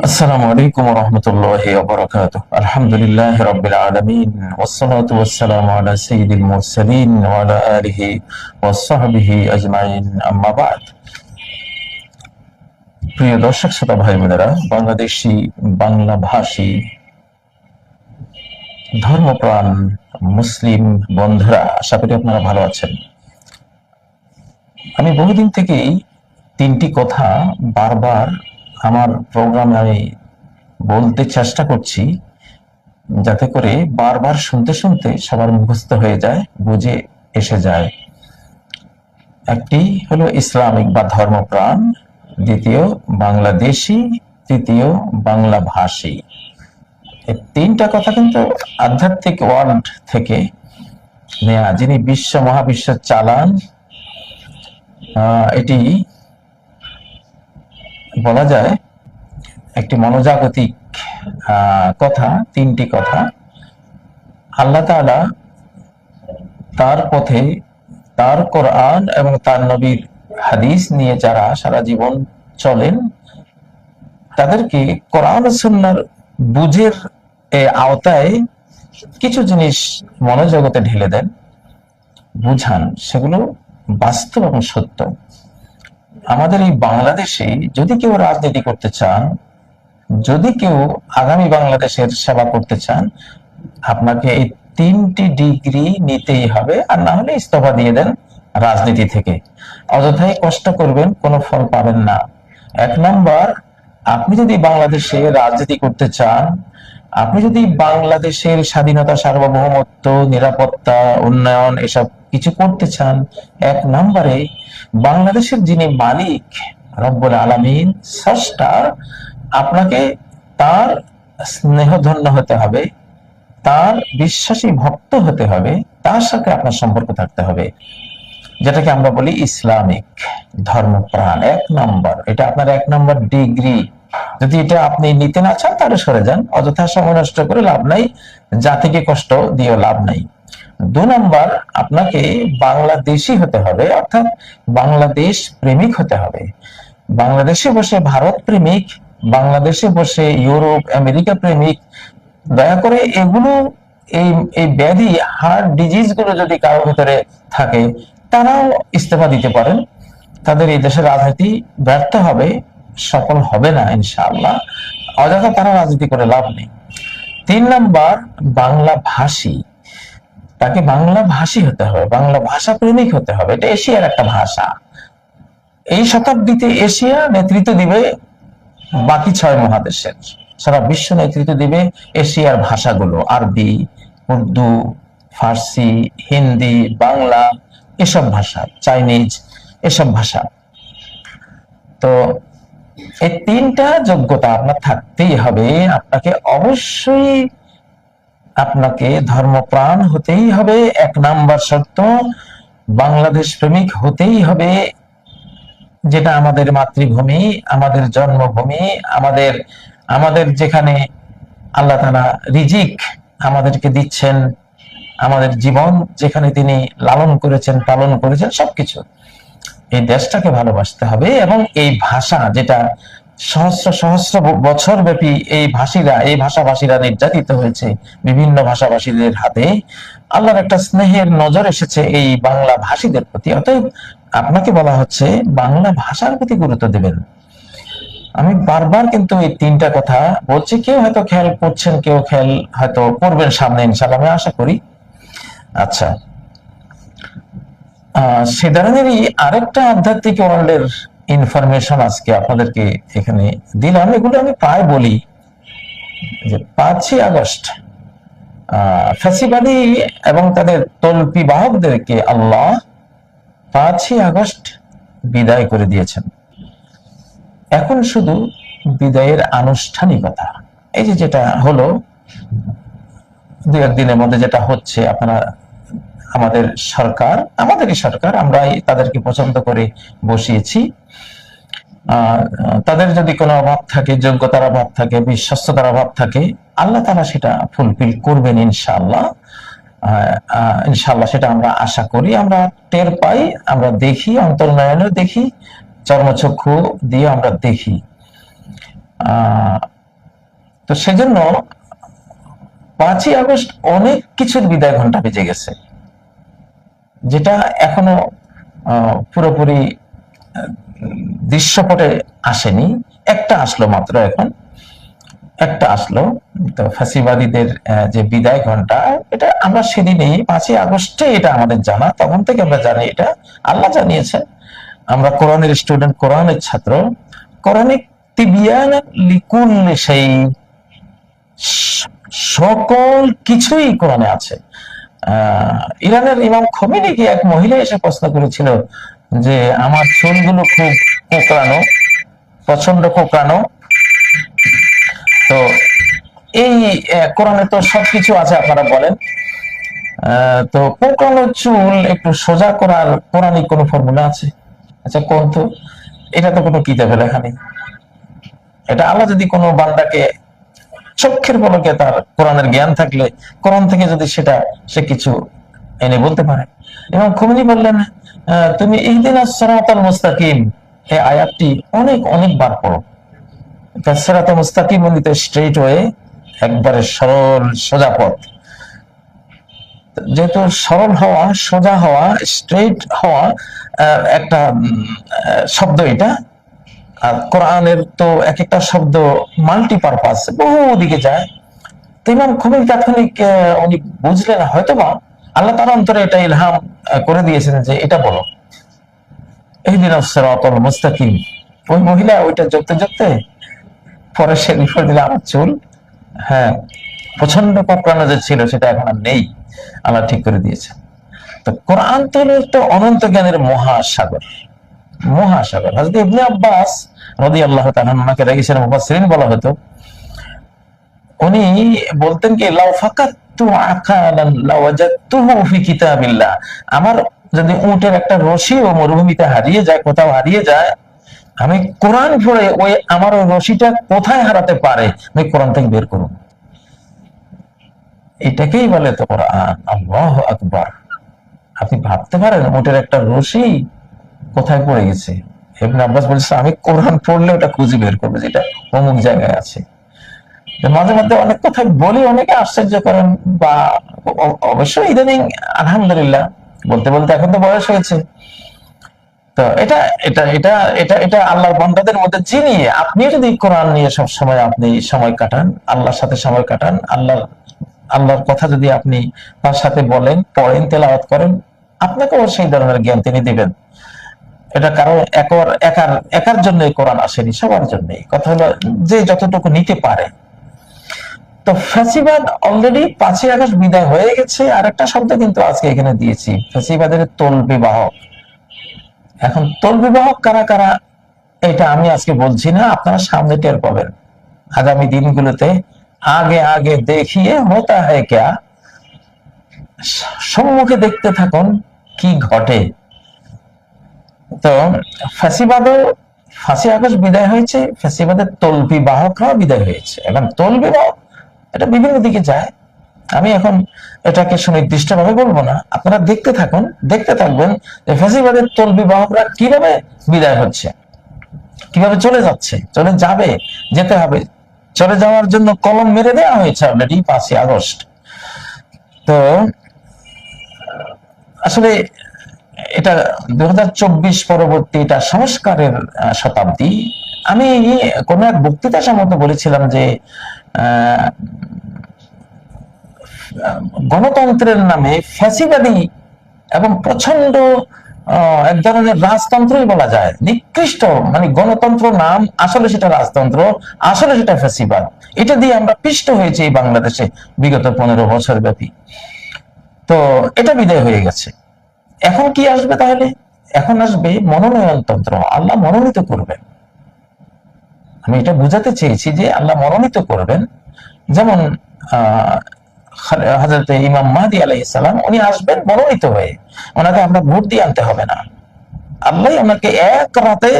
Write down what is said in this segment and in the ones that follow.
আসসালামু আলাইকুম ওয়া রাহমাতুল্লাহি ওয়া বারাকাতুহু। আলহামদুলিল্লাহি রাব্বিল আলামিন ওয়াস সালাতু ওয়াস সালামু আলা সাইয়্যিদিল মুরসালিন ওয়া আলা আলিহি ওয়াস সাহবিহি আজমাইন, আম্মা বা'দ। প্রিয় দর্শক শ্রোতা ভাই বোনেরা, বাংলাদেশী, বাংলা ভাষী, ধর্মপ্রাণ মুসলিম বন্ধুরা, আশা করি আপনারা ভালো আছেন। আমি বহুদিন থেকেই তিনটি কথা বারবার আমার প্রোগ্রামে আমি বলতে চেষ্টা করছি, যাতে করে বারবার শুনতে শুনতে সবার মুখস্থ হয়ে যায়, বুঝে এসে যায়। একটি হলো ইসলামিক বা ধর্মপ্রাণ, দ্বিতীয় বাংলাদেশী, তৃতীয় বাংলা ভাষী। এই তিনটা কথা কিন্তু আধ্যাত্মিক ওয়ার্ল্ড থেকে নেয়া। যিনি বিশ্ব মহাবিশ্ব চালান, এটি বলা যায় একটি মনোজাগতিক কথা। তিনটি কথা আল্লাহ তাআলা তার পথে, তার কোরআন এবং তার নবীর হাদিস নিয়ে যারা সারা জীবন চলেন, তাদেরকে কোরআন ও সুন্নাহর বুঝের আওতায় কিছু জিনিস মনোজগতে ঢেলে দেন, বুঝান, সেগুলো বাস্তব এবং সত্য। আমাদের এই বাংলাদেশে যদি কেউ রাজনীতি করতে চান, যদি কেউ আগামী বাংলাদেশের সেবা করতে চান, আপনাকে এই তিনটি ডিগ্রি নিতেই হবে, আর না হলে ইস্তফা দিয়ে দেন রাজনীতি থেকে। অযথাই কষ্ট করবেন, কোনো ফল পাবেন না। এক নাম্বার, আপনি যদি বাংলাদেশে রাজনীতি করতে চান, আপনি যদি বাংলাদেশের স্বাধীনতা, সার্বভৌমত্ব, নিরাপত্তা, উন্নয়ন এসব কিছু করতে চান, এক নম্বরে বাংলাদেশের যিনি মালিক, রব্বুল আলামিন, স্রষ্টা, আপনাকে তার স্নেহধন্য হতে হবে, তার বিশ্বাসী ভক্ত হতে হবে, তার সাথে আপনার সম্পর্ক থাকতে হবে, যেটাকে আমরা বলি ইসলামিক ধর্মপ্রাণ। এক নম্বর, এটা আপনার এক নম্বর ডিগ্রি। যদি এটা আপনি নিতে না চান, তাহলে সরে যান, অযথা সময় নষ্ট করে লাভ নাই, জাতিকে কষ্ট দিয়ে লাভ নাই। দু নম্বর, আপনাকে বাংলাদেশী হতে হবে, অর্থাৎ বাংলাদেশ প্রেমিক হতে হবে। বাংলাদেশে বসে ভারত প্রেমিক, বাংলাদেশে বসে ইউরোপ আমেরিকা প্রেমিক, দয়া করে এগুলো, এই এই ব্যাধি, হার্ট ডিজিজ গুলো যদি কারোর ভিতরে থাকে, তারাও ইস্তফা দিতে পারেন। তাদের এই দেশের রাজনীতি ব্যর্থ হবে, সফল হবে না ইনশাআল্লাহ। অযথা তারা রাজনীতি করে লাভ নেই। তিন নাম্বার, বাংলা ভাষী। তাকে বাংলা ভাষী হতে হবে, বাংলা ভাষা প্রেমিক হতে হবে। এটা এশিয়ার একটা ভাষা। এই শতাব্দীতে এশিয়া নেতৃত্ব দিবে বাকি 6 মহাদেশের, সারা বিশ্ব নেতৃত্ব দিবে এশিয়ার ভাষাগুলো, আরবি, উর্দু, ফার্সি, হিন্দি, বাংলা, এসব ভাষা, চাইনিজ, এসব ভাষা। তো এই তিনটা যোগ্যতা আপনার থাকতেই হবে। আপনাকে অবশ্যই, আপনাকে ধর্মপ্রাণ হতেই হবে, এক নাম্বার শর্ত। বাংলাদেশ প্রেমিক হতেই হবে, যেটা আমাদের মাতৃভূমি, আমাদের জন্মভূমি, আমাদের আমাদের যেখানে আল্লাহ তাআলা রিজিক আমাদেরকে দিচ্ছেন, আমাদের জীবন যেখানে তিনি লালন করেছেন, পালন করেছেন, সবকিছু। এই দেশটাকে ভালোবাসতে হবে। এবং এই ভাষা, যেটা সহস্র সহস্র বছর ব্যাপী এই ভাষাভাষীরা নির্যাতিত হয়েছে বিভিন্ন ভাষাভাষীদের হাতে, আল্লাহর একটা স্নেহের নজর এসেছে এই বাংলা ভাষীদের প্রতি। অতএব আপনাকে বলা হচ্ছে বাংলা ভাষার প্রতি গুরুত্ব দেবেন। আমি বারবার কিন্তু এই তিনটা কথা বলছি। কেউ হয়তো খেয়াল করছেন, কেউ খেয়াল হয়তো করবেন সামনে ইনশাআল্লাহ, আমি আশা করি। আচ্ছা, সে ধরনেরই আরেকটা আধ্যাত্মিক ওয়ার্ল্ডের ইনফরমেশন আজকে আপনাদেরকে এখানে দিলাম। এগুলো আমি প্রায় বলি যে 5ই আগস্ট ফ্যাসিবাদী এবং তাদের তল্পি বাহকদেরকে আল্লাহ 5ই আগস্ট বিদায় করে দিয়েছেন। এখন শুধু বিদায়ের আনুষ্ঠানিকতা, এই যে যেটা হলো 2-1 দিনের মধ্যে যেটা হচ্ছে, আপনারা, আমাদের সরকার, আমাদেরই সরকার, আমরাই তাদেরকে পছন্দ করে বসিয়েছি। তাদের যদি কোনো অভাব থাকে, যোগ্যতার অভাব থাকে, বিশ্বস্ততার অভাব থাকে, আল্লাহ তাআলা সেটা ফুলফিল করবেন ইনশাআল্লাহ। ইনশাআল্লাহ সেটা আমরা আশা করি, আমরা টের পাই, আমরা দেখি, অন্তর্নয়নেও দেখি, চর্মচক্ষু দিয়ে আমরা দেখি। আহ তো সেজন্য 5ই আগস্ট অনেক কিছুর বিদায় ঘন্টা বেজে গেছে, যেটা এখনো পুরোপুরি দৃশ্যপটে আসেনি। একটা আসলো মাত্র, এখন একটা আসলো। তো ফ্যাসিবাদীদের যে বিদায় ঘন্টা, এটা আমরা সেদিনই 5ই আগস্টে, এটা আমাদের জানা, তখন থেকে আমরা জানি, এটা আল্লাহ জানিয়েছেন। আমরা কোরআনের স্টুডেন্ট, কোরআনের ছাত্র। কোরআনিক তিবিয়ান লিকুল্লি সেই সকল কিছুই কোরআনে আছে। ইরানের ইমাম খোমেনিকে এক মহিলা এসে প্রশ্ন করেছিল যে আমার চুলগুলো খুব কোঁকড়ানো, প্রচন্ড কোঁকড়ানো, তো এই কোরআনে তো সবকিছু আছে আপনারা বলেন, তো কোঁকড়ানো চুল একটু সোজা করার কোরআনিক কোনো ফর্মুলা আছে? আচ্ছা কোন তো, এটা তো কোনো কিতাবে লেখা নেই। এটা আল্লাহ যদি কোনো বান্দাকে চক্ষের পলকে, তার কোরআনের জ্ঞান থাকলে কোরআন থেকে যদি সেটা সে কিছু এনে বলতে পারে। এবং খুমেনি বললেন, তুমি ইহদিনাস সিরাতাল মুস্তাকিম, এই আয়াতটি অনেক অনেকবার পড়ো। সিরাতাল মুস্তাকিম বলতে স্ট্রেট ওয়ে, একবারে সরল সোজা পথ। যেহেতু সরল হওয়া, সোজা হওয়া, স্ট্রেট হওয়া একটা শব্দ এটা, আর কোরআনের তো এক একটা শব্দ মাল্টিপারপাস, বহু দিকে যায়। তো ইমাম খুবই তাৎক্ষণিক উনি বুঝলেন হয়তোবা আল্লাহ তার অন্তরে এটা ইলহাম করে দিয়েছেন যে এটা বলো, ইহদিনাস সিরাতাল মুস্তাকিম। ওই মহিলা ওইটা জপতে জপতে পরে সে রিপোর্ট দিলে আমার চুল, হ্যাঁ, প্রচন্ড কোঁকড়ানো যে ছিল সেটা এখন আর নেই, আল্লাহ ঠিক করে দিয়েছে। তো কোরআন তো অনন্ত জ্ঞানের মহাসাগর, মহাসাগর। হযরত ইবনে আব্বাস রাদিয়াল্লাহু তাআলা ওনাকে রেখেছেন মুফাসসিরিন বলা হতো, উনি বলতেন কি লাউ ফাকাতু আকালান লাওয়াজাদতুহু ফি কিতাবিল্লাহ, আমার যদি উটের একটা রশি ও মরুভূমিতে হারিয়ে যায়, কোথাও হারিয়ে যায়, আমি কোরআন পড়ে ওই আমার ওই রশিটা কোথায় হারাতে পারে আমি কোরআন থেকে বের করব। এটাকেই বলে তো কোরআন। আল্লাহু আকবার। আপনি ভাবতে পারেন উটের একটা রশি কোথায় পড়ে গেছে, ইবনে আব্বাস বলছে আমি কোরআন পড়লে ওটা খুঁজে বের করবো যেটা অমুক জায়গায় আছে। মাঝে মধ্যে অনেক কথা বলি, অনেকে আশ্চর্য করেন, বা অবশ্যই ইদানিং আলহামদুলিল্লাহ বলতে বলতে এখন তো বয়স হয়েছে। তো এটা এটা এটা এটা এটা আল্লাহর বান্দাদের মধ্যে যিনি, আপনি যদি কোরআন নিয়ে সব সময় আপনি সময় কাটান, আল্লাহর সাথে সময় কাটান, আল্লাহর কথা যদি আপনি তার সাথে বলেন, পড়েন, তেলাওয়াত করেন, আপনাকেও সেই ধরনের জ্ঞান তিনি দিবেন। এটা কারো একার জন্য কোরআন আসেনি, সবার জন্য। কথা হলো যে যতটুকু নিতে পারে। তো ফ্যাসিবাদ অলরেডি 5ই আগস্ট বিদায় হয়ে গেছে। আর একটা শব্দ কিন্তু আজকে এখানে দিয়েছি, ফ্যাসিবাদের তোল বিবাহক। এখন তোল বিবাহক কারা কারা, এটা আমি আজকে বলছি না, আপনারা সামনে টের পাবেন আগামী দিনগুলোতে। আগে আগে দেখিয়ে হতা হ্যায় ক্যা, সম্মুখে দেখতে থাকুন কি ঘটে। তো ফ্যাসিবাদও 5ই আগস্ট বিদায় হয়েছে, ফ্যাসিবাদের তলবি বাহকরাও বিদায় হয়েছে। এখন তলবি বাহক এটা বিভিন্ন দিকে যায়, আমি এখন এটাকে সুনির্দিষ্ট ভাবে বলবো না, আপনারা দেখতে থাকুন, দেখতে থাকবেন যে ফ্যাসিবাদের তলবি বাহকরা কিভাবে বিদায় হচ্ছে, কিভাবে চলে যাচ্ছে, চলে যাবে, যেতে হবে। চলে যাওয়ার জন্য কলম মেরে দেওয়া হয়েছে অলরেডি 5ই আগস্ট। তো আসলে এটা 2024 পরবর্তী, এটা সংস্কারের শতাব্দী। আমি কোন এক বক্তৃতা সম্মত বলেছিলাম যে গণতন্ত্রের নামে ফ্যাসিবাদী এবং প্রচন্ড এক ধরনের রাজতন্ত্রই বলা যায়, নিকৃষ্ট, মানে গণতন্ত্র নাম, আসলে সেটা রাজতন্ত্র, আসলে সেটা ফ্যাসিবাদ। এটা দিয়ে আমরা পিষ্ট হয়েছি এই বাংলাদেশে বিগত 15 বছর ব্যাপী। তো এটা বিদায় হয়ে গেছে। এখন কি আসবে তাহলে? এখন আসবে মনোনয়নতন্ত্র। আল্লাহ মনোনীত করবেন। আমি এটা বুঝাতে চেয়েছি যে আল্লাহ মনোনীত করবেন। যেমন হযরত ইমাম মাহদী আলাইহিস সালাম, উনি আসবেন মনোনীত হয়ে, ওনাকে আমরা ভোট দিয়ে আনতে হবে না। আল্লাহ ওনাকে এক রাতে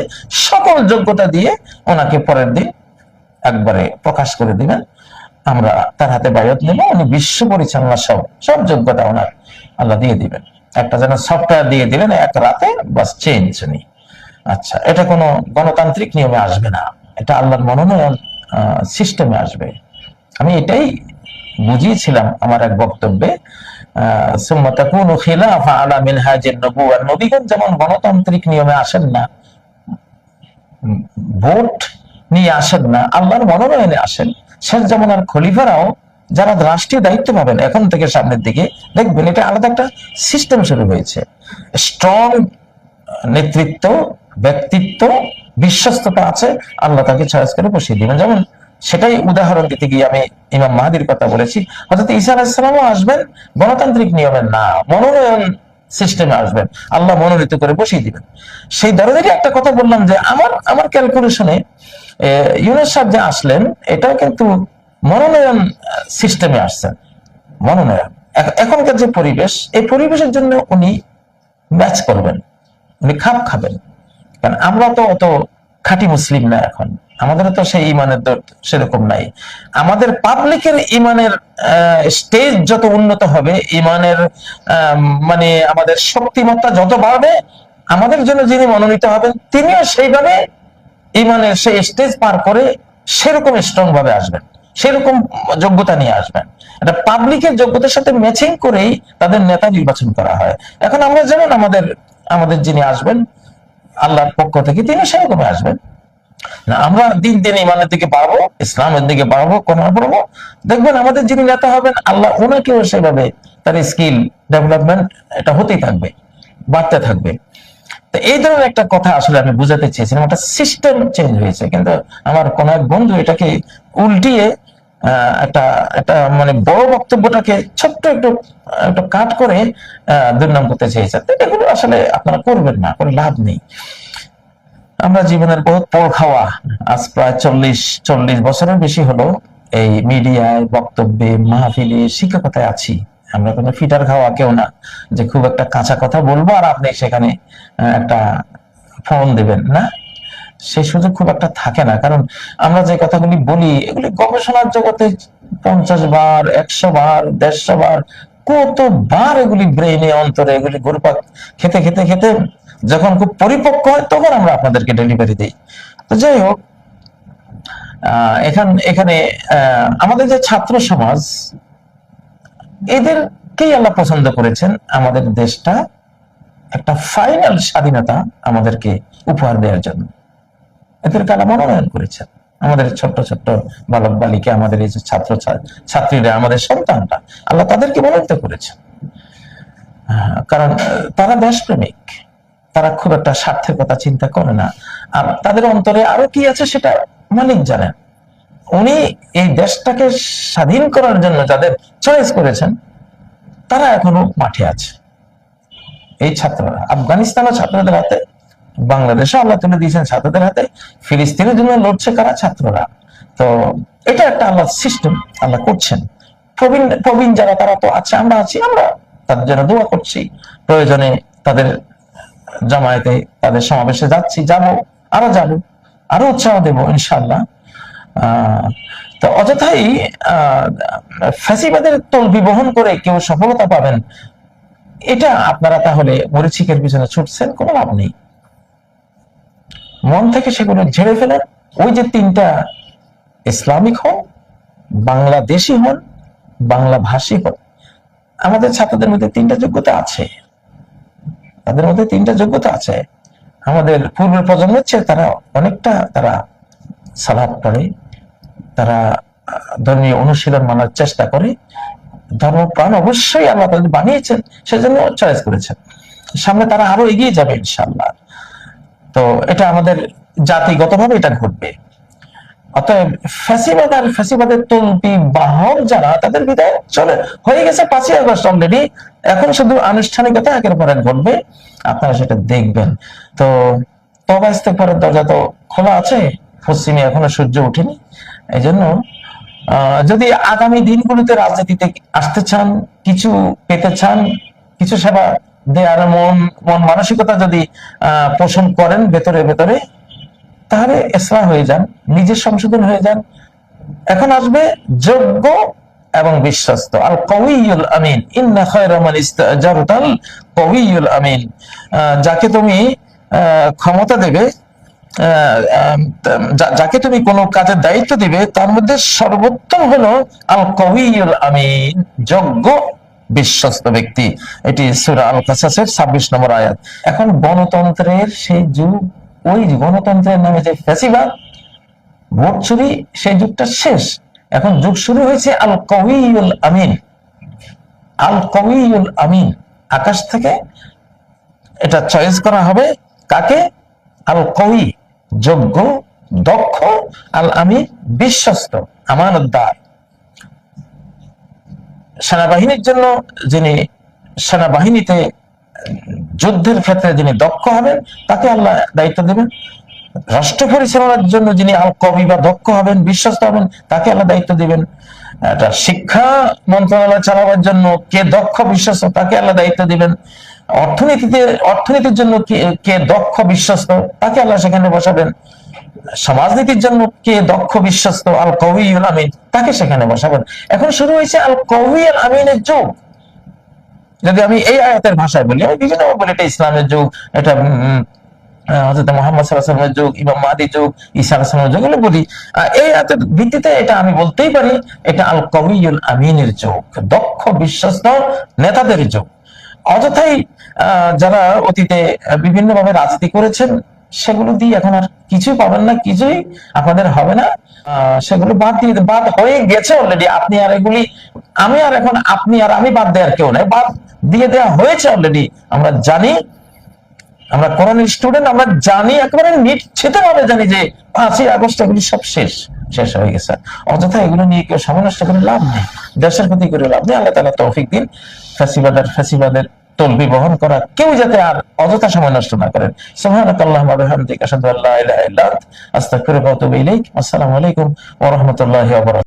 সকল যোগ্যতা দিয়ে ওনাকে পরের দিন একবারে প্রকাশ করে দিবেন। আমরা তার হাতে বায়াত নেব, উনি বিশ্ব পরিচালনা সব যোগ্যতা ওনার আল্লাহ দিয়ে দিবেন। একটা যেন সফটওয়্যার দিয়ে দিলেন এক রাতে, বাস চেঞ্জ উনি। আচ্ছা, এটা কোনো গণতান্ত্রিক নিয়মে আসবে না। এটা আল্লাহর মনোনয়ন সিস্টেমে আসবে। আমি এটাই বুঝিয়েছিলাম আমার এক বক্তব্যে। সুম্মা তাকুনু খিলাফা আলা মিনহাজিন নবুওয়া, নবীগণ যেমন গণতান্ত্রিক নিয়মে আসেন না, ভোট নিয়ে আসেন না, আল্লাহর মনোনয়নে আসেন, শেষ জামানার খলিফারাও যারা রাষ্ট্রীয় দায়িত্ব পাবেন এখন থেকে সামনের দিকে, দেখবেন এটা আলাদা একটা সিস্টেম শুরু হয়েছে। স্ট্রং নেতৃত্ব, ব্যক্তিত্ব, বিশ্বস্ততা আছে, আল্লাহ তাকে চয়েস করে বসিয়ে দিবেন। যেমন সেটাই উদাহরণ দিতে গিয়ে আমি ইমাম মাহদির কথা বলেছি। হযরত ঈসা আলাইহিস সালামও আসবেন গণতান্ত্রিক নিয়মে না, মনোনয়ন সিস্টেমে আসবেন, আল্লাহ মনোনীত করে বসিয়ে দিবেন। সেই ধরনেরই একটা কথা বললাম যে আমার ক্যালকুলেশনে ইউনূস সাহেব যে আসলেন এটাও কিন্তু মনোনয়ন সিস্টেমে আসছেন। মনোনয়ন, এখনকার যে পরিবেশ, এই পরিবেশের জন্য উনি ম্যাচ করবেন, উনি খাপ খাবেন। কারণ আমরা তো অত খাঁটি মুসলিম না, এখন আমাদের তো সেই ইমানের সেরকম নাই। আমাদের পাবলিকের ইমানের স্টেজ যত উন্নত হবে, ইমানের মানে আমাদের শক্তিমত্তা যত বাড়বে, আমাদের জন্য যিনি মনোনীত হবেন তিনিও সেইভাবে ইমানের সেই স্টেজ পার করে সেরকম স্ট্রং ভাবে আসবেন, সেরকম যোগ্যতা নিয়ে আসবেন। এটা পাবলিকের যোগ্যতার সাথে ম্যাচিং করেই তাদের নেতা নির্বাচন করা হয়। এখন আমরা যেমন আমাদের যিনি আসবেন আল্লাহর পক্ষ থেকে, তিনি সেরকমই আসবেন না। আমরা দিন দিন ইমানের দিকে বাড়বো, ইসলামের দিকে বাড়বো, কোরআন পড়বো, দেখবেন আমাদের যিনি নেতা হবেন আল্লাহ ওনাকেও সেভাবে তার স্কিল ডেভেলপমেন্ট এটা হতেই থাকবে, বাড়তে থাকবে। তো এই ধরনের একটা কথা আসলে আমি বুঝাতে চেয়েছিলাম, একটা সিস্টেম চেঞ্জ হয়েছে। কিন্তু আমার কোন এক বন্ধু এটাকে উল্টিয়ে একটা মানে বড় বক্তব্যটাকে ছোট্ট একটু কাট করে দুর্নাম করতে চেয়েছে। এগুলো আসলে আপনারা করবেন না, করে লাভ নেই। আমরা জীবনের বহুত পর খাওয়া, আজ প্রায় 40 বছরের বেশি হলো এই মিডিয়ায়, বক্তব্যে, মাহফিলে, শিক্ষকতায় আছি। আমরা কোনো ফিটার খাওয়া কেউ না যে খুব একটা কাঁচা কথা বলবো আর আপনি সেখানে একটা ফোন দেবেন না, সেই সুযোগ খুব একটা থাকে না। কারণ আমরা যে কথাগুলি বলি এগুলি গবেষণার জগতে 50 বার, 100 বার, 150 বার, কতবার এগুলি ব্রেইনে, অন্তরে এগুলি ঘুরপাক খেতে খেতে খেতে যখন খুব পরিপক্ক হয় তখন আমরা আপনাদেরকে ডেলিভারি দিই। তো যাই হোক, এখানে আমাদের যে ছাত্র সমাজ, এদেরকেই আল্লাহ পছন্দ করেছেন আমাদের দেশটা একটা ফাইনাল স্বাধীনতা আমাদেরকে উপহার দেওয়ার জন্য। এদেরকে আল্লাহ মনোনয়ন করেছেন। আমাদের ছোট্ট ছোট্ট বালক বালিকা, আমাদের এই যে ছাত্র ছাত্রীরা, আমাদের সন্তানরা, আল্লাহ তাদেরকে মনোনীত করেছেন। কারণ তারা দেশপ্রেমিক, তারা খুব একটা স্বার্থের কথা চিন্তা করে না। আর তাদের অন্তরে আরো কি আছে সেটা মালিক জানেন। উনি এই দেশটাকে স্বাধীন করার জন্য যাদের চয়েস করেছেন তারা এখনো মাঠে আছে। এই ছাত্ররা আফগানিস্তানের ছাত্রদের হাতে, বাংলাদেশে আল্লাহ তুলে দিয়েছেন ছাত্রদের হাতে, ফিলিস্তিনের জন্য লড়ছে কারা? ছাত্ররা। তো এটা একটা আল্লাহ সিস্টেম, আল্লাহ করছেন। প্রবীণ যারা তারা তো আছে, আমরা আছি, আমরা তাদের জন্য দোয়া করছি। প্রয়োজনে তাদের জামায়াতে, তাদের সমাবেশে যাচ্ছি, আরো উৎসাহ দেব ইনশাআল্লাহ। তো অযথাই ফ্যাসিবাদের তলবি বহন করে কেউ সফলতা পাবেন, এটা আপনারা তাহলে মরিচিকের পিছনে ছুটছেন, কোনো লাভ নেই। মন থেকে সেগুলো ঝেড়ে ফেলেন। ওই যে 3টা, ইসলামিক হন, বাংলাদেশি হন, বাংলা ভাষী হন। আমাদের ছাত্রদের মধ্যে 3টা যোগ্যতা আছে, তাদের মধ্যে 3টা যোগ্যতা আছে। আমাদের পূর্বের প্রজন্মের চেয়ে তারা অনেকটা সালাত পড়ে, তারা ধর্মীয় অনুশীলন মানার চেষ্টা করে, ধর্মপ্রাণ অবশ্যই আল্লাহ তাদের বানিয়েছেন, সেজন্য চয়েস করেছেন। সামনে তারা আরো এগিয়ে যাবে ইনশাআল্লাহ। তো এটা আমাদের জাতিগতভাবে এটা ঘটবে। অতএব ফ্যাসিবাদ আর ফ্যাসিবাদের তল্পি বাহক যারা, তাদের বিদায় হয়ে গেছে 5ই আগস্ট অলরেডি। এখন শুধু আনুষ্ঠানিকতা একের পর এক ঘটবে, আপনারা সেটা দেখবেন। তো তওবা ইস্তেগফারের দরজা তো খোলা আছে, পশ্চিমে এখনো সূর্য ওঠেনি। এই জন্য যদি আগামী দিনগুলোতে রাজনীতিতে আসতে চান, কিছু পেতে চান, কিছু সেবা দেওয়ার মন মানসিকতা যদি পোষণ করেন ভেতরে ভেতরে, তাহলে ইসলাহ হয়ে যান, নিজের সংশোধন হয়ে যান। এখন আসবে যোগ্য এবং বিশ্বস্ত, আল কওয়িয়ুল আমিন। ইন্না খায়রা মান ইস্তাজারতাল কওয়িয়ুল আমিন। যাকে তুমি ক্ষমতা দেবে, যাকে তুমি কোনো কাজের দায়িত্ব দিবে তার মধ্যে সর্বোত্তম হলো আল কওয়িয়ুল আমিন, যোগ্য বিশ্বস্ত ব্যক্তি। এটি সূরা আল কাসাসের 26 নম্বর আয়াত। এখন গণতন্ত্রের সেই যুগ, ওই গণতন্ত্রের নামে যে ফ্যাসিবাদ, ভোট চুরি, সেই যুগটা শেষ। এখন যুগ শুরু হয়েছে আল কওয়িয়ুল আমিন। আল কওয়িয়ুল আমিন, আকাশ থেকে এটা চয়েস করা হবে কাকে? আল কওয়ি, যোগ্য, দক্ষ, আল আমিন, বিশ্বস্ত, আমানতদার। সেনাবাহিনীর জন্য যিনি, সেনাবাহিনীতে যুদ্ধের ক্ষেত্রে যিনি দক্ষ হবেন তাকে আল্লাহ দায়িত্ব দেবেন। রাষ্ট্র পরিচালনার জন্য যিনি আল কওয়ি বা দক্ষ হবেন, বিশ্বস্ত হবেন, তাকে আল্লাহ দায়িত্ব দিবেন। এটা শিক্ষা মন্ত্রণালয় চালাবার জন্য কে দক্ষ বিশ্বস্ত, তাকে আল্লাহ দায়িত্ব দিবেন। অর্থনীতির জন্য কে দক্ষ বিশ্বস্ত, তাকে আল্লাহ সেখানে বসাবেন। সমাজনীতির জন্য কে দক্ষ বিশ্বস্ত, আল কওয়িয়ুল আমিন, তাকে সেখানে বসাবেন। এখন শুরু হয়েছে আল কওয়িয়ুল আমিনের যুগ। যদি আমি এই আয়াতের ভাষায় বলি, আমি বিভিন্ন বলি এটা ইসলামের যুগ, এটা হযরত মুহাম্মদ সাল্লাল্লাহু আলাইহি ওয়াসাল্লামের যুগ, ইমাম মাহদীর যুগ, ঈসা আলাইহিস সালামের যুগ, এগুলো বলি। এই আয়াতের ভিত্তিতে এটা আমি বলতেই পারি এটা আল কওয়িয়ুল আমিনের যুগ, দক্ষ বিশ্বস্ত নেতাদের যুগ। অযথাই যারা অতীতে বিভিন্ন ভাবে রাজনীতি করেছেন সেগুলো দিয়ে এখন আর কিছুই পাবেন না, কিছুই আপনাদের হবে না। সেগুলো বাদ হয়ে গেছে অলরেডি। আপনি আর এগুলি, আমি আর এখন আপনি আর আমি বাদ দেওয়ার কেউ নাই, বাদ দিয়ে দেওয়া হয়েছে অলরেডি। আমরা জানি, আমরা কোরআনের স্টুডেন্ট, আমরা জানি, একেবারে নিশ্চিত ভাবে জানি যে 5ই আগস্ট এগুলি সব শেষ হয়ে গেছে। অযথা এগুলো নিয়ে কেউ সময় নষ্ট করে লাভ নেই, দেশের ক্ষতি করে লাভ নেই। আল্লাহ তাআলা তৌফিক দিন ফ্যাসিবাদের তলবি বহন করা কেউ যাতে আর অযথা সময় নষ্ট না করেন। সুবহানাকাল্লাহুম্মা ওয়া বিহামদিকা আশহাদু আল্লা ইলাহা ইল্লা আনতা আস্তাগফিরুকা ওয়া আতুবু ইলাইক। আসসালামু আলাইকুম ওয়া রাহমাতুল্লাহি ওয়া বারাকাতুহু।